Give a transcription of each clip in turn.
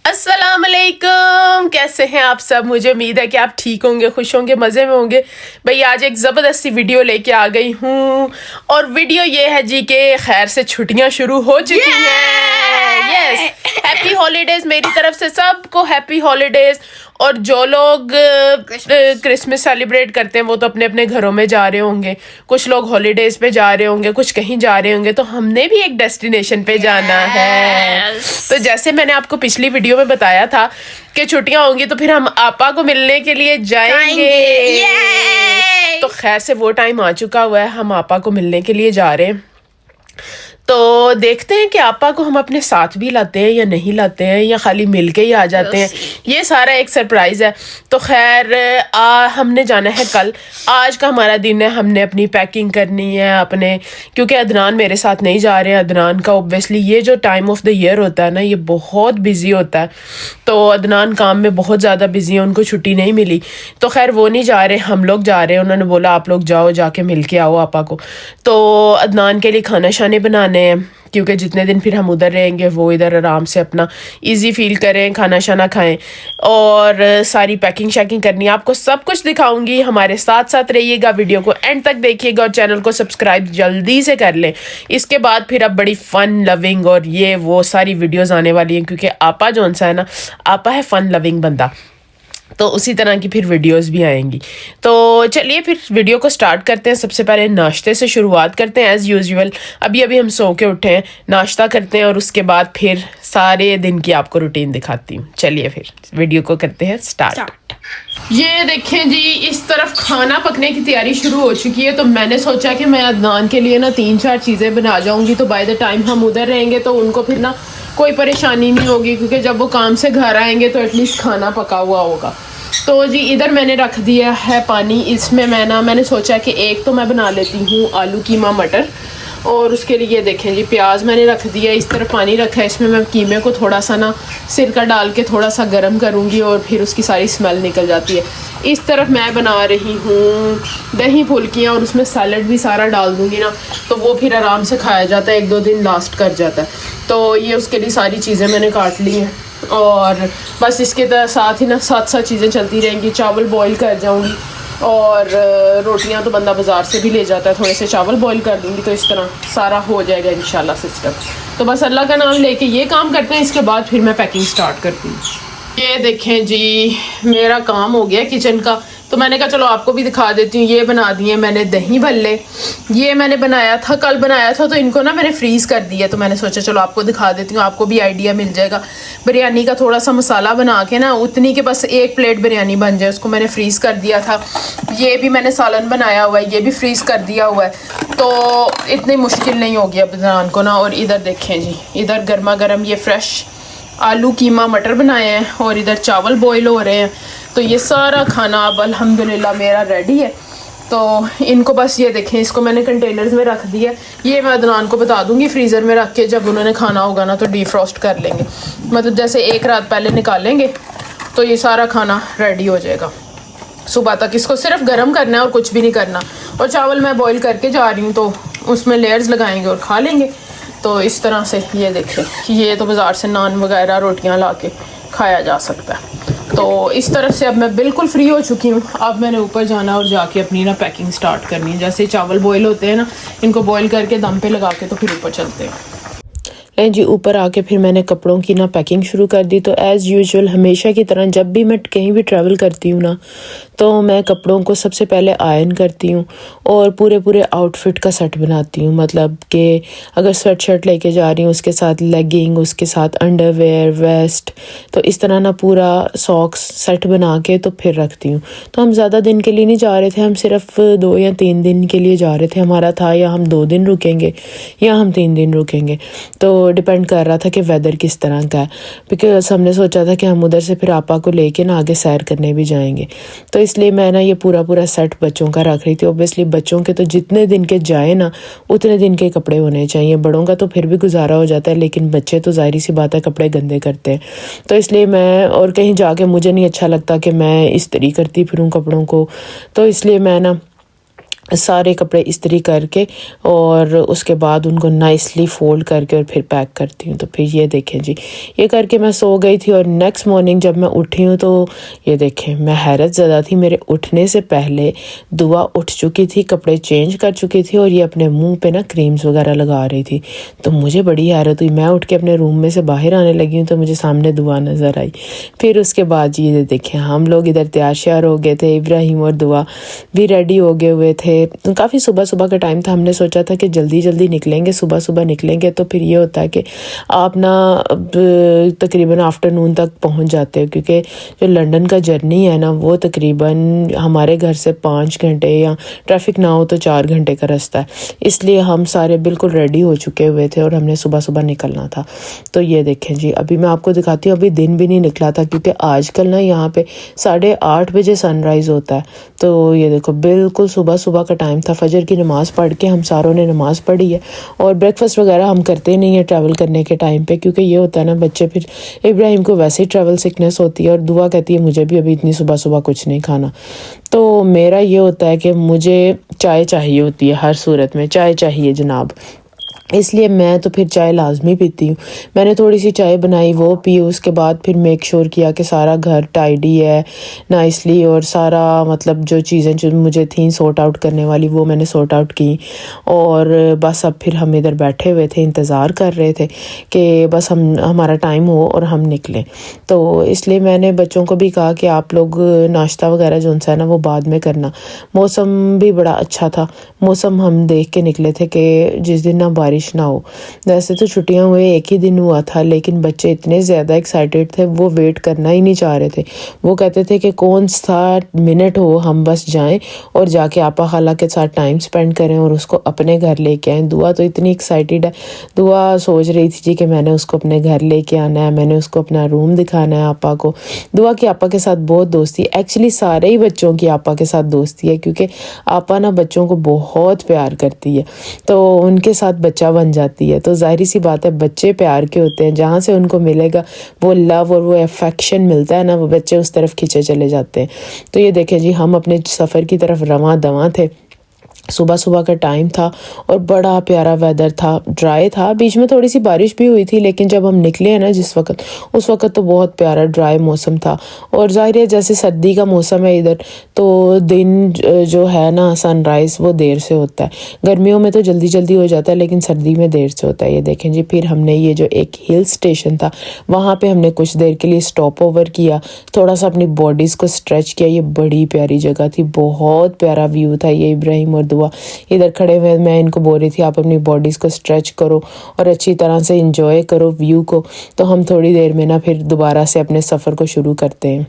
السلام علیکم، کیسے ہیں آپ سب؟ مجھے امید ہے کہ آپ ٹھیک ہوں گے، خوش ہوں گے، مزے میں ہوں گے۔ بھئی آج ایک زبردستی ویڈیو لے کے آ گئی ہوں، اور ویڈیو یہ ہے جی کہ خیر سے چھٹیاں شروع ہو چکی ہیں۔ یس، ہیپی ہالیڈیز میری طرف سے، سب کو ہیپی ہالیڈیز۔ اور جو لوگ کرسمس سیلیبریٹ کرتے ہیں وہ تو اپنے اپنے گھروں میں جا رہے ہوں گے، کچھ لوگ ہالیڈیز پہ جا رہے ہوں گے، کچھ کہیں جا رہے ہوں گے، تو ہم نے بھی ایک ڈیسٹینیشن پہ جانا ہے۔ تو جیسے میں نے آپ کو پچھلی ویڈیو میں بتایا تھا کہ چھٹیاں ہوں گی تو پھر ہم آپا کو ملنے کے لیے جائیں گے۔ تو خیر سے وہ ٹائم آ چکا ہوا ہے، ہم آپا کو ملنے کے لیے جا رہے ہیں۔ تو دیکھتے ہیں کہ آپا کو ہم اپنے ساتھ بھی لاتے ہیں یا نہیں لاتے ہیں، یا خالی مل کے ہی آ جاتے ہیں، یہ سارا ایک سرپرائز ہے۔ تو خیر ہم نے جانا ہے کل، آج کا ہمارا دن ہے، ہم نے اپنی پیکنگ کرنی ہے اپنے، کیونکہ عدنان میرے ساتھ نہیں جا رہے ہیں۔ عدنان کا اوبویسلی یہ جو ٹائم آف دا ایئر ہوتا ہے نا، یہ بہت بزی ہوتا ہے، تو عدنان کام میں بہت زیادہ بزی ہے، ان کو چھٹی نہیں ملی، تو خیر وہ نہیں جا رہے، ہم لوگ جا رہے ہیں۔ انہوں نے بولا آپ لوگ جاؤ، جا کے مل کے آؤ آپا کو۔ تو عدنان کے لیے کھانا شانے بنانے ہیں، کیونکہ جتنے دن پھر ہم ادھر رہیں گے وہ ادھر آرام سے اپنا ایزی فیل کریں، کھانا شانا کھائیں، اور ساری پیکنگ شیکنگ کرنی ہے۔ آپ کو سب کچھ دکھاؤں گی، ہمارے ساتھ ساتھ رہیے گا، ویڈیو کو اینڈ تک دیکھیے گا، اور چینل کو سبسکرائب جلدی سے کر لیں۔ اس کے بعد پھر اب بڑی فن لونگ اور یہ وہ ساری ویڈیوز آنے والی ہیں، کیونکہ آپا جون سا ہے نا، آپا ہے فن لونگ بندہ، تو اسی طرح کی پھر ویڈیوز بھی آئیں گی۔ تو چلیے پھر ویڈیو کو سٹارٹ کرتے ہیں۔ سب سے پہلے ناشتے سے شروعات کرتے ہیں ایز یوزول۔ ابھی ہم سو کے اٹھے ہیں، ناشتہ کرتے ہیں، اور اس کے بعد پھر سارے دن کی آپ کو روٹین دکھاتی ہوں۔ چلیے پھر ویڈیو کو کرتے ہیں سٹارٹ۔ یہ دیکھیں جی، اس طرف کھانا پکنے کی تیاری شروع ہو چکی ہے، تو میں نے سوچا کہ میں عدنان کے لیے نا 3-4 چیزیں بنا جاؤں گی، تو بائی دا ٹائم ہم ادھر رہیں گے تو ان کو پھر نا کوئی پریشانی نہیں ہوگی، کیونکہ جب وہ کام سے گھر آئیں گے تو ایٹ لیسٹ کھانا پکا ہوا ہوگا۔ تو جی ادھر میں نے رکھ دیا ہے پانی، اس میں میں نے سوچا کہ ایک تو میں بنا لیتی ہوں آلو قیمہ مٹر، اور اس کے لیے دیکھیں جی پیاز میں نے رکھ دیا، اس طرف پانی رکھا ہے، اس میں قیمے کو تھوڑا سا نا سرکہ ڈال کے تھوڑا سا گرم کروں گی، اور پھر اس کی ساری اسمیل نکل جاتی ہے۔ اس طرف میں بنا رہی ہوں دہی پھلکیاں، اور اس میں سیلڈ بھی سارا ڈال دوں گی نا، تو وہ پھر آرام سے کھایا جاتا ہے، 1-2 دن لاسٹ کر جاتا ہے۔ تو یہ اس کے لیے ساری چیزیں میں نے کاٹ لی ہیں، اور بس اس کے ساتھ ہی نا ساتھ چیزیں چلتی رہیں گی۔ چاول بوائل کر جاؤں گی، اور روٹیاں تو بندہ بازار سے بھی لے جاتا ہے، تھوڑے سے چاول بوائل کر دوں گی، تو اس طرح سارا ہو جائے گا انشاءاللہ سسٹم۔ تو بس اللہ کا نام لے کے یہ کام کرتے ہیں، اس کے بعد پھر میں پیکنگ سٹارٹ کرتی ہوں۔ یہ دیکھیں جی میرا کام ہو گیا کچن کا، تو میں نے کہا چلو آپ کو بھی دکھا دیتی ہوں۔ یہ بنا دیے میں نے دہی بھلے، یہ میں نے بنایا تھا، کل بنایا تھا، تو ان کو نا میں نے فریز کر دیا، تو میں نے سوچا چلو آپ کو دکھا دیتی ہوں، آپ کو بھی آئیڈیا مل جائے گا بریانی کا۔ تھوڑا سا مسالہ بنا کے نا اتنی کہ بس 1 پلیٹ بریانی بن جائے، اس کو میں نے فریز کر دیا تھا۔ یہ بھی میں نے سالن بنایا ہوا ہے، یہ بھی فریز کر دیا ہوا ہے، تو اتنی مشکل نہیں ہوگی اب بنان کو نا۔ اور ادھر دیکھیں جی، ادھر گرما گرم یہ فریش آلو قیمہ مٹر بنائے ہیں، اور ادھر چاول بوائل ہو رہے ہیں۔ تو یہ سارا کھانا اب الحمدللہ میرا ریڈی ہے۔ تو ان کو بس یہ دیکھیں، اس کو میں نے کنٹینرز میں رکھ دیا، یہ میں عدنان کو بتا دوں گی فریزر میں رکھ کے، جب انہوں نے کھانا ہوگا نا تو ڈی فروسٹ کر لیں گے، مطلب جیسے 1 رات پہلے نکالیں گے تو یہ سارا کھانا ریڈی ہو جائے گا صبح تک۔ اس کو صرف گرم کرنا ہے اور کچھ بھی نہیں کرنا۔ اور چاول میں بوائل کر کے جا رہی ہوں، تو اس میں لیئرز لگائیں گے اور کھا لیں گے۔ تو اس طرح سے یہ دیکھیں، یہ تو بازار سے نان وغیرہ روٹیاں لا کے کھایا جا سکتا ہے۔ تو اس طرح سے اب میں بالکل فری ہو چکی ہوں۔ اب میں نے اوپر جانا اور جا کے اپنی نا پیکنگ سٹارٹ کرنی ہے۔ جیسے چاول بوائل ہوتے ہیں نا، ان کو بوائل کر کے دم پہ لگا کے تو پھر اوپر چلتے ہیں۔ جی اوپر آ کے پھر میں نے کپڑوں کی نا پیکنگ شروع کر دی۔ تو ایز یوزول ہمیشہ کی طرح جب بھی میں کہیں بھی ٹریول کرتی ہوں نا، تو میں کپڑوں کو سب سے پہلے آئرن کرتی ہوں، اور پورے آؤٹ فٹ کا سیٹ بناتی ہوں۔ مطلب کہ اگر سویٹ شرٹ لے کے جا رہی ہوں، اس کے ساتھ لیگنگ، اس کے ساتھ انڈر ویئر، ویسٹ، تو اس طرح نا پورا ساکس سیٹ بنا کے تو پھر رکھتی ہوں۔ تو ہم زیادہ دن کے لیے نہیں جا رہے تھے، ہم صرف 2 یا 3 دن کے لیے جا رہے تھے ہمارا تھا، یا ہم 2 دن رکیں گے یا ہم 3 دن رکیں گے، تو ڈیپینڈ کر رہا تھا کہ ویدر کس طرح کا ہے۔ بیکاز ہم نے سوچا تھا کہ ہم ادھر سے پھر آپا کو لے کے نا آگے سیر کرنے بھی جائیں گے، تو اس لیے میں نا یہ پورا سیٹ بچوں کا رکھ رہی تھی۔ اوبیسلی بچوں کے تو جتنے دن کے جائیں نا اتنے دن کے کپڑے ہونے چاہیے، بڑوں کا تو پھر بھی گزارا ہو جاتا ہے، لیکن بچے تو ظاہری سی بات ہے کپڑے گندے کرتے ہیں۔ تو اس لیے میں، اور کہیں جا کے مجھے نہیں اچھا لگتا کہ میں استری کرتی پھروں کپڑوں کو، تو اس لیے میں نا سارے کپڑے استری کر کے اور اس کے بعد ان کو نائسلی فولڈ کر کے اور پھر پیک کرتی ہوں. تو پھر یہ دیکھیں جی یہ کر کے میں سو گئی تھی. اور نیکسٹ مارننگ جب میں اٹھی ہوں تو یہ دیکھیں میں حیرت زدہ تھی. میرے اٹھنے سے پہلے دعا اٹھ چکی تھی, کپڑے چینج کر چکی تھی اور یہ اپنے منہ پہ نا کریمز وغیرہ لگا رہی تھی. تو مجھے بڑی حیرت ہوئی. میں اٹھ کے اپنے روم میں سے باہر آنے لگی ہوں تو مجھے سامنے دعا نظر آئی. پھر اس کے بعد یہ دیکھیں ہم لوگ ادھر تیار شیار ہو گئے تھے. ابراہیم اور دعا بھی ریڈی ہو گئے ہوئے تھے. کافی صبح کا ٹائم تھا. ہم نے سوچا تھا کہ جلدی نکلیں گے, صبح نکلیں گے تو پھر یہ ہوتا ہے کہ آپ نا تقریباً آفٹرنون تک پہنچ جاتے ہو, کیونکہ جو لنڈن کا جرنی ہے نا وہ تقریباً ہمارے گھر سے 5 گھنٹے یا ٹریفک نہ ہو تو 4 گھنٹے کا رستہ ہے. اس لیے ہم سارے بالکل ریڈی ہو چکے ہوئے تھے اور ہم نے صبح نکلنا تھا. تو یہ دیکھیں جی ابھی میں آپ کو دکھاتی ہوں. ابھی دن بھی نہیں نکلا تھا کیونکہ آج کل نا یہاں پہ 8:30 بجے سن رائز ہوتا ہے. تو یہ دیکھو بالکل صبح کا ٹائم تھا. فجر کی نماز پڑھ کے ہم ساروں نے نماز پڑھی ہے. اور بریک فاسٹ وغیرہ ہم کرتے نہیں ہیں ٹریول کرنے کے ٹائم پہ, کیونکہ یہ ہوتا ہے نا بچے پھر ابراہیم کو ویسے ہی ٹریول سکنس ہوتی ہے اور دعا کہتی ہے مجھے بھی ابھی اتنی صبح کچھ نہیں کھانا. تو میرا یہ ہوتا ہے کہ مجھے چائے چاہیے ہوتی ہے, ہر صورت میں چائے چاہیے جناب. اس لیے میں تو پھر چائے لازمی پیتی ہوں. میں نے تھوڑی سی چائے بنائی وہ پی. اس کے بعد پھر میک شور کیا کہ سارا گھر ٹائڈی ہے نائسلی, اور سارا مطلب جو چیزیں جو مجھے تھیں سورٹ آؤٹ کرنے والی وہ میں نے سورٹ آؤٹ کی. اور بس اب پھر ہم ادھر بیٹھے ہوئے تھے, انتظار کر رہے تھے کہ بس ہمارا ٹائم ہو اور ہم نکلیں. تو اس لیے میں نے بچوں کو بھی کہا کہ آپ لوگ ناشتہ وغیرہ جو ہے نا وہ بعد میں کرنا. موسم بھی بڑا اچھا تھا. موسم ہم دیکھ کے نکلے تھے کہ جس دن نہ بارش نہ ہو. ویسے تو چھٹیاں ہوئے ایک ہی دن ہوا تھا, لیکن بچے اتنے زیادہ ایکسائٹیڈ تھے وہ ویٹ کرنا ہی نہیں چاہ رہے تھے. وہ کہتے تھے کہ کون سا منٹ ہو ہم بس جائیں اور جا کے آپا خالہ کے ساتھ ٹائم سپینڈ کریں اور اس کو اپنے گھر لے کے آئیں. دعا تو اتنی ایکسائٹیڈ ہے. دعا سوچ رہی تھی جی کہ میں نے اس کو اپنے گھر لے کے آنا ہے, میں نے اس کو اپنا روم دکھانا ہے آپا کو. دعا کی آپا کے ساتھ بہت دوستی ہے. ایکچولی سارے ہی بچوں کی آپا کے ساتھ دوستی ہے, کیونکہ آپا نا بچوں کو بہت پیار کرتی ہے تو ان کے ساتھ بچہ بن جاتی ہے. تو ظاہری سی بات ہے بچے پیار کے ہوتے ہیں, جہاں سے ان کو ملے گا وہ لو اور وہ افیکشن ملتا ہے نا وہ بچے اس طرف کھینچے چلے جاتے ہیں. تو یہ دیکھیں جی ہم اپنے سفر کی طرف رواں دواں تھے. صبح کا ٹائم تھا اور بڑا پیارا ویدر تھا, ڈرائی تھا. بیچ میں تھوڑی سی بارش بھی ہوئی تھی, لیکن جب ہم نکلے ہیں نا اس وقت تو بہت پیارا ڈرائی موسم تھا. اور ظاہر ہے جیسے سردی کا موسم ہے ادھر تو دن جو ہے نا سن رائز وہ دیر سے ہوتا ہے. گرمیوں میں تو جلدی ہو جاتا ہے, لیکن سردی میں دیر سے ہوتا ہے. یہ دیکھیں جی پھر ہم نے یہ جو ایک ہل سٹیشن تھا وہاں پہ ہم نے کچھ دیر کے لیے سٹاپ اوور کیا, تھوڑا سا اپنی باڈیز کو سٹریچ کیا. یہ بڑی پیاری جگہ تھی, بہت پیارا ویو تھا. یہ ابراہیم اور دعا ادھر کھڑے ہوئے, میں ان کو بول رہی تھی آپ اپنی باڈیز کو سٹریچ کرو اور اچھی طرح سے انجوائے کرو ویو کو. تو ہم تھوڑی دیر میں نا پھر دوبارہ سے اپنے سفر کو شروع کرتے ہیں.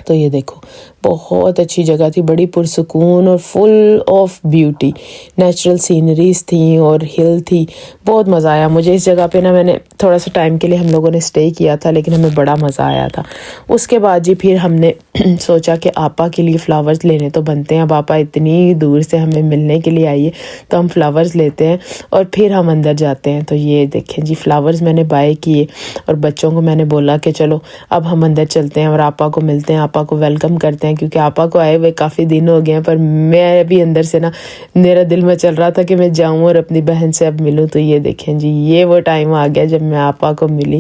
تو یہ دیکھو بہت اچھی جگہ تھی, بڑی پرسکون اور full of beauty. Natural sceneries تھیں اور ہل تھی. بہت مزہ آیا مجھے اس جگہ پہ نا. میں نے تھوڑا سا ٹائم کے لیے ہم لوگوں نے اسٹے کیا تھا, لیکن ہمیں بڑا مزہ آیا تھا. اس کے بعد جی پھر ہم نے سوچا کہ آپا کے لیے فلاورز لینے تو بنتے ہیں. اب آپا اتنی دور سے ہمیں ملنے کے لیے آئی ہے تو ہم فلاورز لیتے ہیں اور پھر ہم اندر جاتے ہیں. تو یہ دیکھیں جی فلاورز میں نے بائی کیے اور بچوں کو میں نے بولا کہ چلو اب ہم اندر چلتے ہیں اور آپا کو ملتے ہیں, آپا کو ویلکم کرتے ہیں, کیونکہ آپا کو آئے ہوئے کافی دن ہو گئے ہیں. پر میں بھی اندر سے نا میرا دل میں چل رہا تھا کہ میں جاؤں اور اپنی بہن سے اب ملوں. تو یہ دیکھیں جی یہ وہ ٹائم آ گیا جب میں آپا کو ملی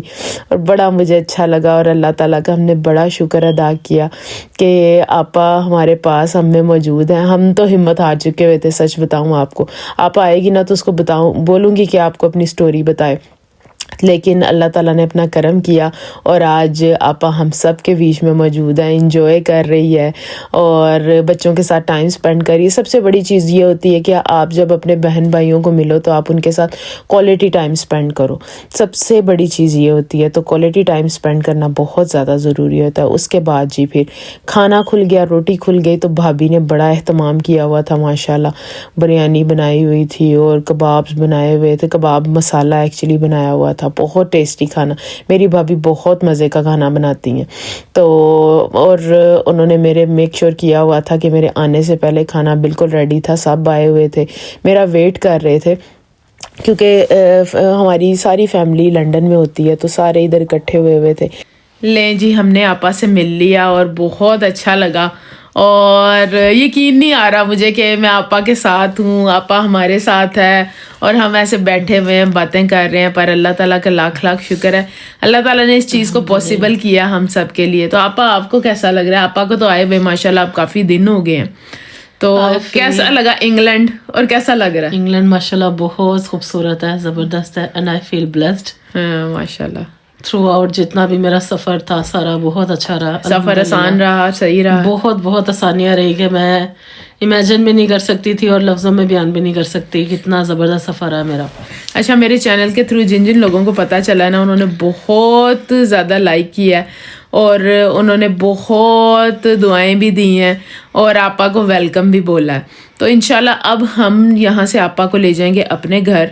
اور بڑا مجھے اچھا لگا. اور اللہ تعالیٰ کا ہم نے بڑا شکر ادا کیا کہ آپا ہمارے پاس ہم میں موجود ہیں. ہم تو ہمت ہار چکے ہوئے تھے, سچ بتاؤں آپ کو. آپا آئے گی نا تو اس کو بولوں گی کہ آپ کو اپنی سٹوری بتائے, لیکن اللہ تعالیٰ نے اپنا کرم کیا اور آج آپا ہم سب کے بیچ میں موجود ہیں, انجوائے کر رہی ہے اور بچوں کے ساتھ ٹائم سپینڈ کر رہی ہے. سب سے بڑی چیز یہ ہوتی ہے کہ آپ جب اپنے بہن بھائیوں کو ملو تو آپ ان کے ساتھ کوالٹی ٹائم سپینڈ کرو. سب سے بڑی چیز یہ ہوتی ہے. تو کوالٹی ٹائم سپینڈ کرنا بہت زیادہ ضروری ہوتا ہے. اس کے بعد جی پھر کھانا کھل گیا, روٹی کھل گئی. تو بھابھی نے بڑا اہتمام کیا ہوا تھا ماشاءاللہ. بریانی بنائی ہوئی تھی اور کبابز بنائے ہوئے تھے. کباب مسالہ ایکچولی بنایا ہوا تھا. بہت ٹیسٹی کھانا. میری بھابھی بہت مزے کا کھانا بناتی ہیں. تو اور انہوں نے میرے میک شور کیا ہوا تھا کہ میرے آنے سے پہلے کھانا بالکل ریڈی تھا. سب آئے ہوئے تھے, میرا ویٹ کر رہے تھے, کیونکہ ہماری ساری فیملی لنڈن میں ہوتی ہے تو سارے ادھر اکٹھے ہوئے تھے. لیں جی ہم نے آپا سے مل لیا اور بہت اچھا لگا. اور یقین نہیں آ رہا مجھے کہ میں آپا کے ساتھ ہوں, آپا ہمارے ساتھ ہے اور ہم ایسے بیٹھے ہوئے ہیں باتیں کر رہے ہیں. پر اللہ تعالیٰ کا لاکھ لاکھ شکر ہے, اللہ تعالیٰ نے اس چیز کو پاسبل کیا ہم سب کے لیے. تو آپا آپ کو کیسا لگ رہا ہے؟ آپا کو تو آئے ہوئے ماشاء اللہ اب کافی دن ہو گئے ہیں, تو کیسا لگا انگلینڈ اور کیسا لگ رہا ہے؟ انگلینڈ ماشاء اللہ بہت خوبصورت ہے, زبردست ہے, اینڈ آئی فیل بلیسڈ. ہاں ماشاء اللہ, تھرو آؤٹ جتنا بھی میرا سفر تھا سارا بہت اچھا رہا. سفر آسان رہا, صحیح رہا؟ بہت بہت آسانیاں رہی کہ میں امیجن بھی نہیں کر سکتی تھی اور لفظوں میں بیان بھی نہیں کر سکتی. کتنا زبردست سفر ہے میرا. اچھا, میرے چینل کے تھرو جن جن لوگوں کو پتہ چلا ہے نا, انہوں نے بہت زیادہ لائک کیا ہے اور انہوں نے بہت دعائیں بھی دی ہیں اور آپا کو ویلکم بھی بولا ہے. تو انشاءاللہ اب ہم یہاں سے آپا کو لے جائیں گے اپنے گھر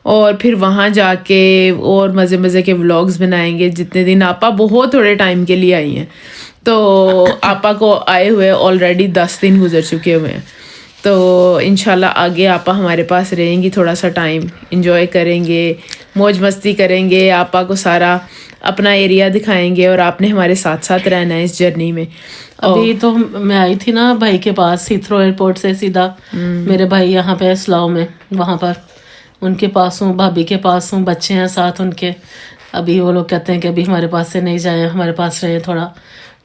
اور پھر وہاں جا کے اور مزے مزے کے ولاگز بنائیں گے. جتنے دن آپا بہت تھوڑے ٹائم کے لیے آئی ہیں, تو آپا کو آئے ہوئے آلریڈی 10 دن گزر چکے ہوئے ہیں. تو انشاءاللہ آگے آپا ہمارے پاس رہیں گی, تھوڑا سا ٹائم انجوائے کریں گے, موج مستی کریں گے, آپا کو سارا اپنا ایریا دکھائیں گے اور آپ نے ہمارے ساتھ ساتھ رہنا ہے اس جرنی میں. ابھی تو میں آئی تھی نا بھائی کے پاس, ہیتھرو ایئرپورٹ سے سیدھا میرے بھائی یہاں پہ اسلاؤ میں, وہاں پر ان کے پاس ہوں, بھابھی کے پاس ہوں, بچے ہیں ساتھ ان کے. ابھی وہ لوگ کہتے ہیں کہ ابھی ہمارے پاس سے نہیں جائیں, ہمارے پاس رہے تھوڑا,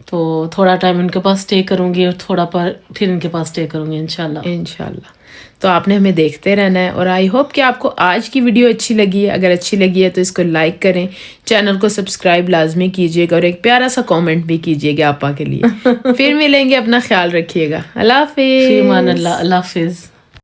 تو تھوڑا ٹائم ان کے پاس اسٹے کروں گی اور تھوڑا پر پھر ان کے پاس اسٹے کروں گی انشاءاللہ. تو آپ نے ہمیں دیکھتے رہنا ہے اور آئی ہوپ کہ آپ کو آج کی ویڈیو اچھی لگی ہے. اگر اچھی لگی ہے تو اس کو لائک کریں, چینل کو سبسکرائب لازمی کیجیے گا اور ایک پیارا سا کامنٹ بھی کیجیے گا آپا کے لیے. پھر ملیں گے, اپنا خیال رکھیے گا. اللہ حافظ. فی امان اللہ, اللہ حافظ.